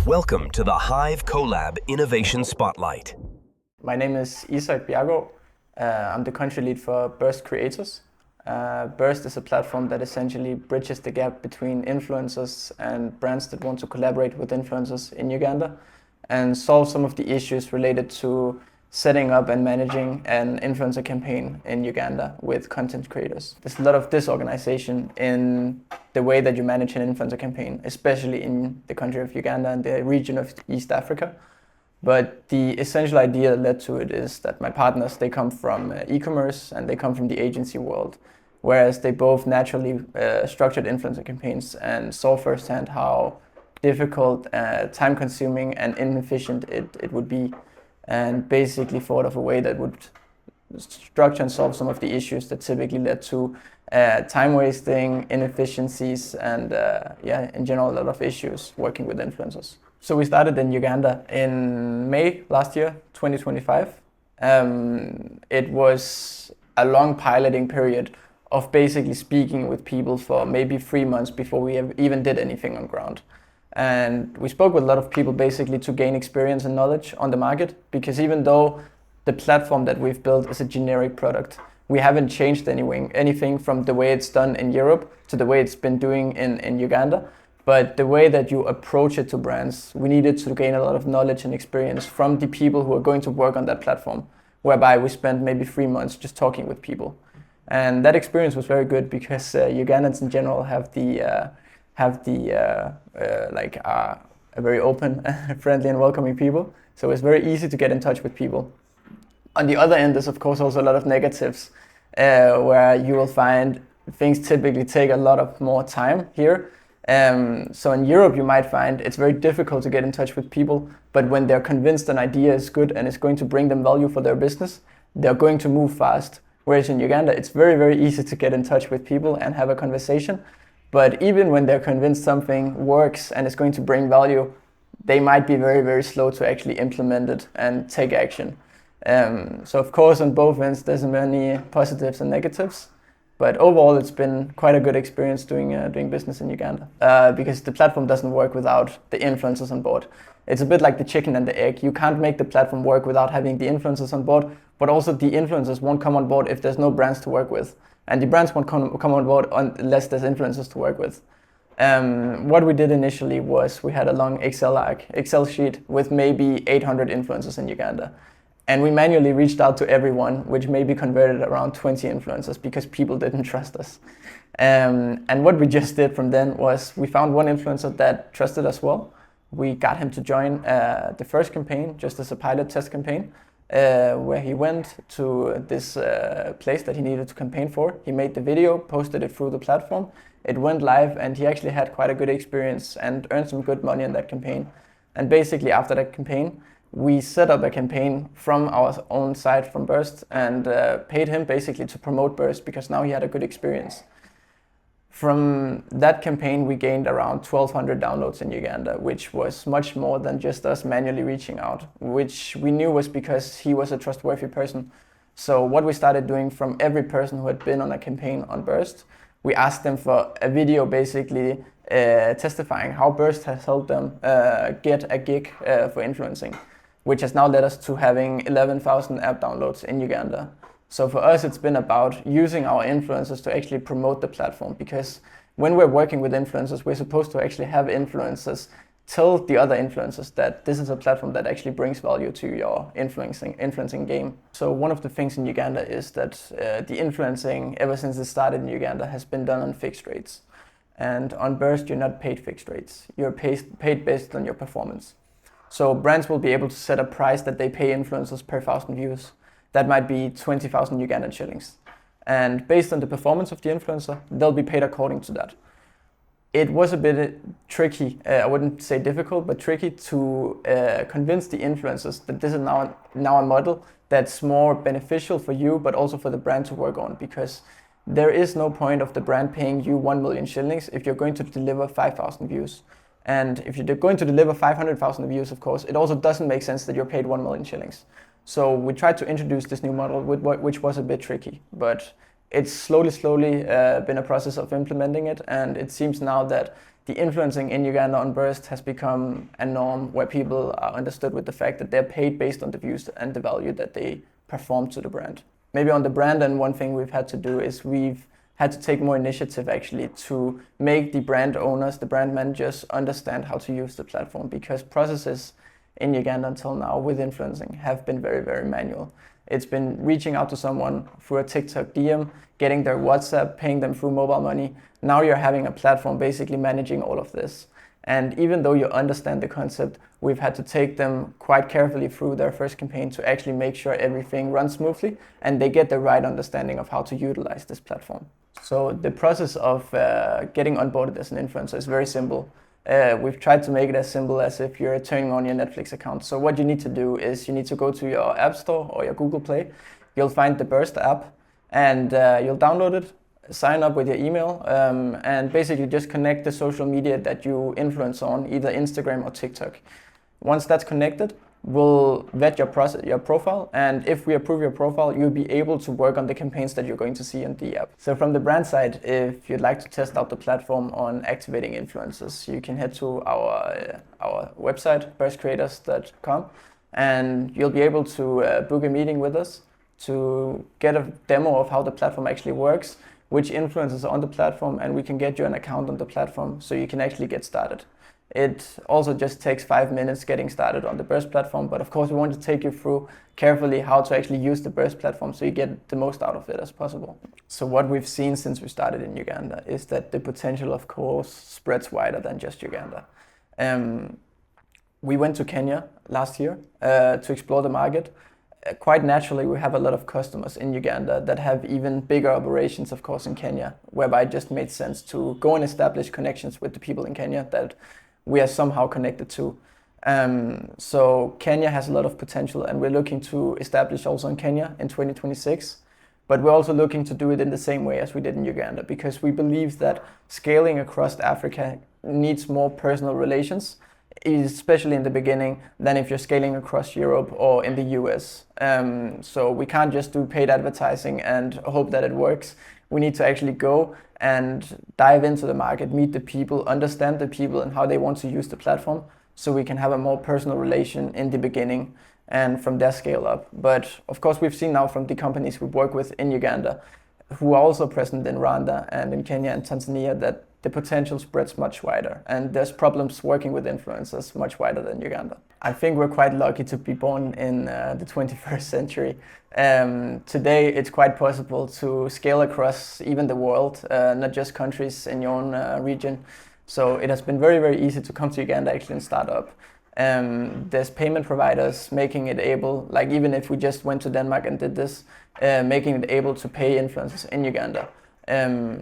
Welcome to the Hive Colab Innovation Spotlight. My name is Isak Bjerregaard. I'm the country lead for Burst Creators. Burst is a platform that essentially bridges the gap between influencers and brands that want to collaborate with influencers in Uganda and solve some of the issues related to setting up and managing an influencer campaign in Uganda with content creators. There's a lot of disorganization in the way that you manage an influencer campaign, especially in the country of Uganda and the region of East Africa. But the essential idea that led to it is that my partners, they come from e-commerce and they come from the agency world, whereas they both naturally structured influencer campaigns and saw firsthand how difficult, time-consuming and inefficient it would be, and basically thought of a way that would structure and solve some of the issues that typically led to time wasting, inefficiencies, and in general a lot of issues working with influencers. So we started in Uganda in May last year, 2025. It was a long piloting period of basically speaking with people for maybe 3 months before we even did anything on ground. And we spoke with a lot of people basically to gain experience and knowledge on the market, because even though the platform that we've built is a generic product, we haven't changed anything from the way it's done in Europe to the way it's been doing in Uganda. But the way that you approach it to brands, we needed to gain a lot of knowledge and experience from the people who are going to work on that platform, whereby we spent very 3 months just talking with people. And that experience was very good because Ugandans in general have a very open, friendly and welcoming people. So it's very easy to get in touch with people. On the other end, there's of course also a lot of negatives where you will find things typically take a lot of more time here. So in Europe, you might find it's very difficult to get in touch with people, but when they're convinced an idea is good and it's going to bring them value for their business, they're going to move fast. Whereas in Uganda, it's very, very easy to get in touch with people and have a conversation. But even when they're convinced something works and is going to bring value, they might be very, very slow to actually implement it and take action. So of course, on both ends, there's many positives and negatives. But overall, it's been quite a good experience doing business in Uganda because the platform doesn't work without the influencers on board. It's a bit like the chicken and the egg. You can't make the platform work without having the influencers on board, but also the influencers won't come on board if there's no brands to work with. And the brands won't come on board unless there's influencers to work with. What we did initially was we had a long Excel sheet with maybe 800 influencers in Uganda. And we manually reached out to everyone, which maybe converted around 20 influencers because people didn't trust us. And what we just did from then was we found one influencer that trusted us well. We got him to join the first campaign just as a pilot test campaign. Where he went to this place that he needed to campaign for. He made the video, posted it through the platform. It went live and he actually had quite a good experience and earned some good money in that campaign. And basically after that campaign, we set up a campaign from our own side from Burst and paid him basically to promote Burst because now he had a good experience. From that campaign, we gained around 1,200 downloads in Uganda, which was much more than just us manually reaching out, which we knew was because he was a trustworthy person. So what we started doing from every person who had been on a campaign on Burst, we asked them for a video basically testifying how Burst has helped them get a gig for influencing, which has now led us to having 11,000 app downloads in Uganda. So for us, it's been about using our influencers to actually promote the platform, because when we're working with influencers, we're supposed to actually have influencers tell the other influencers that this is a platform that actually brings value to your influencing game. So one of the things in Uganda is that the influencing, ever since it started in Uganda, has been done on fixed rates. And on Burst, you're not paid fixed rates. You're paid based on your performance. So brands will be able to set a price that they pay influencers per 1,000 views. That might be 20,000 Ugandan shillings. And based on the performance of the influencer, they'll be paid according to that. It was a bit tricky, I wouldn't say difficult, but tricky to convince the influencers that this is now a model that's more beneficial for you, but also for the brand to work on, because there is no point of the brand paying you 1 million shillings if you're going to deliver 5,000 views. And if you're going to deliver 500,000 views, of course, it also doesn't make sense that you're paid 1 million shillings. So we tried to introduce this new model, which was a bit tricky, but it's slowly been a process of implementing it, and it seems now that the influencing in Uganda on Burst has become a norm where people are understood with the fact that they're paid based on the views and the value that they perform to the brand. Maybe on the brand, and one thing we've had to do is we've had to take more initiative actually to make the brand owners, the brand managers, understand how to use the platform, because processes in Uganda until now with influencing have been very manual. It's been reaching out to someone through a TikTok DM, getting their WhatsApp, paying them through mobile money. Now you're having a platform basically managing all of this. And even though you understand the concept, we've had to take them quite carefully through their first campaign to actually make sure everything runs smoothly and they get the right understanding of how to utilize this platform. So the process of getting onboarded as an influencer is very simple. We've tried to make it as simple as if you're turning on your Netflix account. So what you need to do is you need to go to your App Store or your Google Play. You'll find the Burst app and you'll download it, sign up with your email, and basically just connect the social media that you influence on, either Instagram or TikTok. Once that's connected, we'll vet your profile, and if we approve your profile, you'll be able to work on the campaigns that you're going to see in the app. So from the brand side, if you'd like to test out the platform on activating influencers, you can head to our website, burstcreators.com, and you'll be able to book a meeting with us to get a demo of how the platform actually works, which influencers are on the platform, and we can get you an account on the platform so you can actually get started. It also just takes 5 minutes getting started on the Burst platform, but of course we want to take you through carefully how to actually use the Burst platform so you get the most out of it as possible. So what we've seen since we started in Uganda is that the potential, of course, spreads wider than just Uganda. We went to Kenya last year to explore the market. Quite naturally, we have a lot of customers in Uganda that have even bigger operations, of course, in Kenya, whereby it just made sense to go and establish connections with the people in Kenya that we are somehow connected to. So Kenya has a lot of potential, and we're looking to establish also in Kenya in 2026. But we're also looking to do it in the same way as we did in Uganda, because we believe that scaling across Africa needs more personal relations, especially in the beginning, than if you're scaling across Europe or in the US. So we can't just do paid advertising and hope that it works. We need to actually go and dive into the market, meet the people, understand the people and how they want to use the platform, so we can have a more personal relation in the beginning and from there scale up. But of course, we've seen now from the companies we work with in Uganda, who are also present in Rwanda and in Kenya and Tanzania, that the potential spreads much wider, and there's problems working with influencers much wider than Uganda. I think we're quite lucky to be born in the 21st century. Today, it's quite possible to scale across even the world, not just countries in your own region. So it has been very easy to come to Uganda actually and start up. There's payment providers making it able, like even if we just went to Denmark and did this, making it able to pay influencers in Uganda.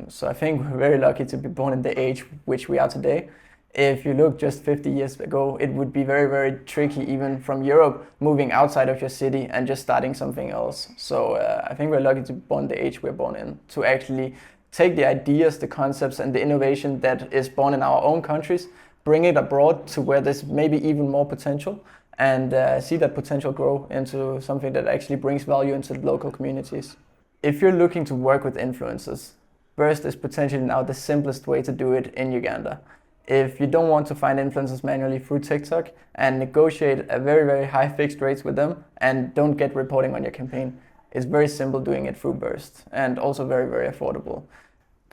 So I think we're very lucky to be born in the age which we are today. If you look just 50 years ago, it would be very tricky, even from Europe, moving outside of your city and just starting something else. So I think we're lucky to be born the age we're born in, to actually take the ideas, the concepts and the innovation that is born in our own countries, bring it abroad to where there's maybe even more potential, and see that potential grow into something that actually brings value into the local communities. If you're looking to work with influencers, Burst is potentially now the simplest way to do it in Uganda. If you don't want to find influencers manually through TikTok and negotiate a very high fixed rates with them and don't get reporting on your campaign, it's very simple doing it through Burst, and also very affordable.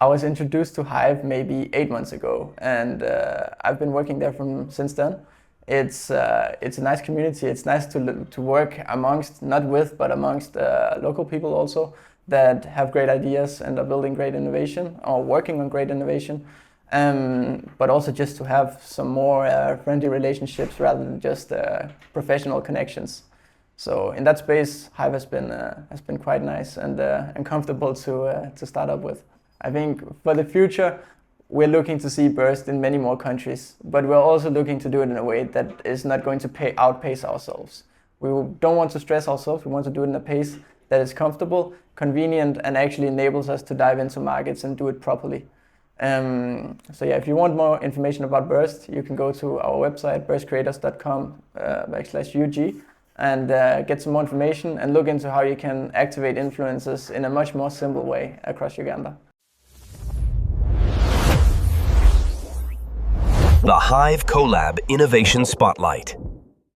I was introduced to Hive maybe 8 months ago, and I've been working there since then. It's a nice community. It's nice to work amongst, not with, but amongst local people also that have great ideas and are building great innovation or working on great innovation. But also just to have some more friendly relationships rather than just professional connections. So in that space, Hive has been quite nice and comfortable to start up with. I think for the future, we're looking to see Burst in many more countries, but we're also looking to do it in a way that is not going to outpace ourselves. We don't want to stress ourselves. We want to do it in a pace that is comfortable, convenient, and actually enables us to dive into markets and do it properly. So yeah, if you want more information about Burst, you can go to our website, burstcreators.com/UG, and get some more information and look into how you can activate influencers in a much more simple way across Uganda. The Hive Colab Innovation Spotlight.